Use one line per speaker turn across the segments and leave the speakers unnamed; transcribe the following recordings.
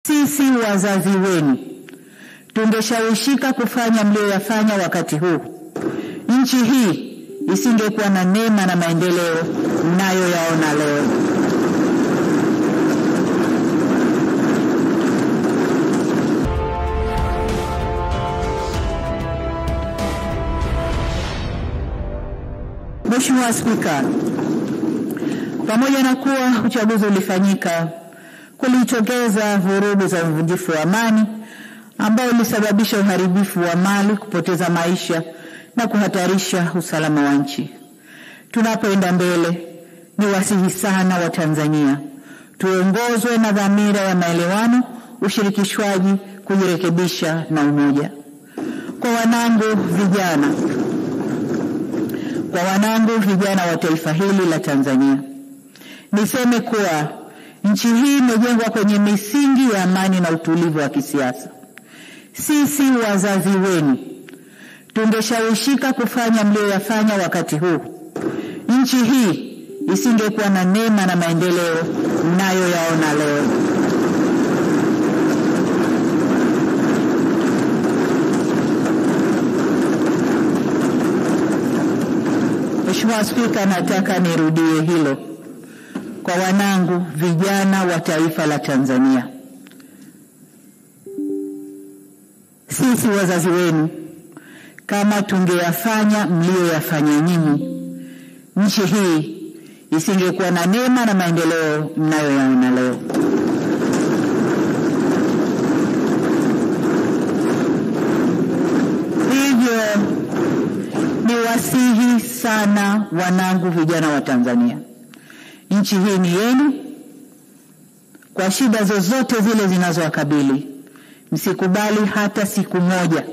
Sisi wazazi wenu tungeshawishika kufanya mlioyafanya wakati huu, nchi hii isingekuwa na neema na maendeleo mnayoyaona leo. Mheshimiwa Spika, pamoja na kuwa uchaguzi ulifanyika, kulitokeza vurugu za uvunjifu wa amani ambao ulisababisha uharibifu wa mali, kupoteza maisha na kuhatarisha usalama wa nchi. Tunapoenda mbele, ni wasihi sana wa Tanzania tuongozwe na dhamira ya maelewano, ushirikishwaji, kujirekebisha na umoja. Kwa wanangu vijana wa taifa hili la Tanzania, niseme kuwa nchi hii imejengwa kwenye misingi ya amani na utulivu wa kisiasa. Sisi wazazi wenu tungeshawishika kufanya mlioyafanya wakati huu, nchi hii isingekuwa na neema na maendeleo mnayoyaona leo. Mheshimiwa Spika, nataka nirudie hilo kwa wanangu vijana wa taifa la Tanzania. Sisi wazazi wenu, kama tungeyafanya mlioyafanya nyinyi, nchi hii isingekuwa na neema na maendeleo mnayoyaona leo. Hivyo ni wasihi sana wanangu vijana wa Tanzania, nchi hii ni yenu. Kwa shida zozote zile zinazowakabili, msikubali hata siku moja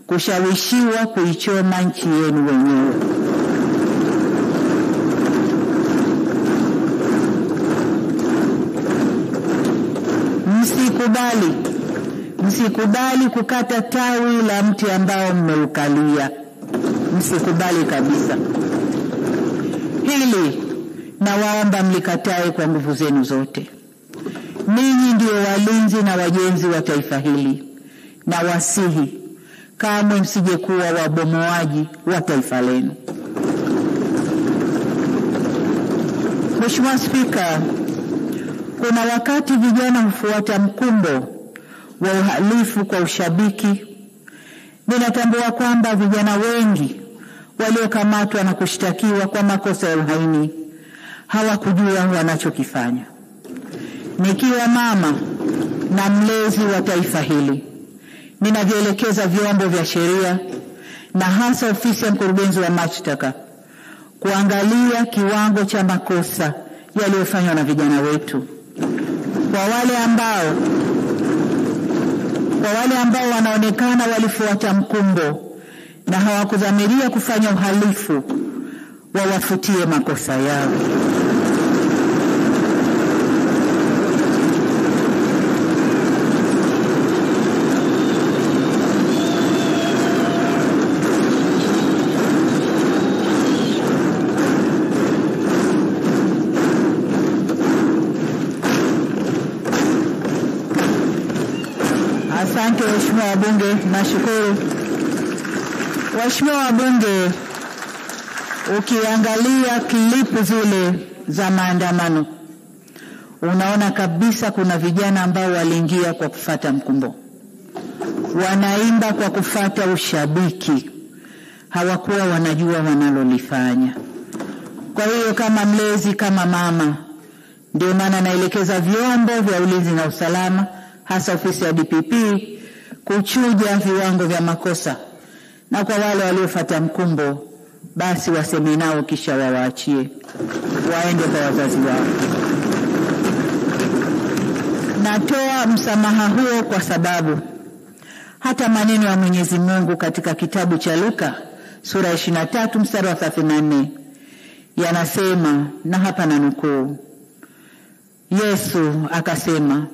kushawishiwa kuichoma nchi yenu wenyewe. Msikubali kukata tawi la mti ambao mmeukalia. Msikubali kabisa. Hili nawaomba mlikatae kwa nguvu zenu zote. Ninyi ndio walinzi na wajenzi wa taifa hili, na wasihi kamwe msije kuwa wabomoaji wa taifa lenu. Mheshimiwa Spika, kuna wakati vijana hufuata mkumbo wa uhalifu kwa ushabiki. Ninatambua kwamba vijana wengi waliokamatwa na kushtakiwa kwa makosa ya uhaini hawakujua wanachokifanya. Nikiwa mama na mlezi wa taifa hili, ninavyoelekeza vyombo vya sheria na hasa ofisi ya mkurugenzi wa mashtaka kuangalia kiwango cha makosa yaliyofanywa na vijana wetu. Kwa wale ambao wanaonekana walifuata mkumbo na hawakudhamiria kufanya uhalifu, wawafutie makosa yao. Asante Mheshimiwa wabunge, nashukuru. Waheshimiwa wabunge, ukiangalia klipu zile za maandamano, unaona kabisa kuna vijana ambao waliingia kwa kufuata mkumbo. Wanaimba kwa kufuata ushabiki. Hawakuwa wanajua wanalolifanya. Kwa hiyo kama mlezi, kama mama, ndio maana naelekeza vyombo vya ulinzi na usalama, hasa ofisi ya DPP, kuchuja viwango vya makosa, na kwa wale waliofuata mkumbo basi waseme nao kisha wawaachie waende kwa wazazi wao. Natoa msamaha huo kwa sababu hata maneno ya Mwenyezi Mungu katika kitabu cha Luka sura 23 mstari wa 34 yanasema, na hapa nanukuu, Yesu akasema,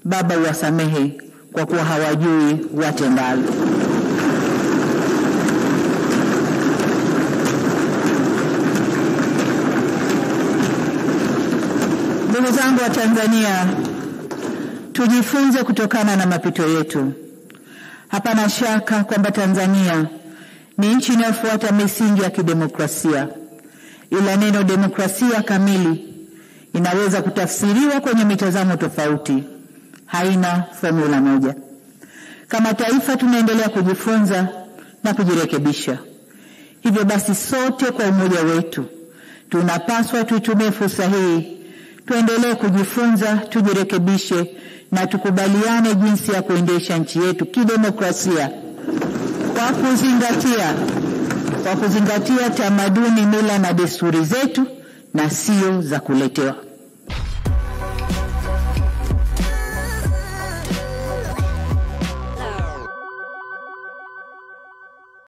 Baba uwasamehe kwa kuwa hawajui watendalo. Ndugu zangu wa Tanzania, Tujifunze kutokana na mapito yetu. Hapana shaka kwamba Tanzania ni nchi inayofuata misingi ya kidemokrasia, ila neno demokrasia kamili inaweza kutafsiriwa kwenye mitazamo tofauti, haina formula moja. Kama taifa tunaendelea kujifunza na kujirekebisha. Hivyo basi sote kwa umoja wetu tunapaswa tuitumie fursa hii, tuendelee kujifunza, tujirekebishe na tukubaliane jinsi ya kuendesha nchi yetu kidemokrasia kwa kuzingatia tamaduni, mila na desturi zetu na sio za kuletewa.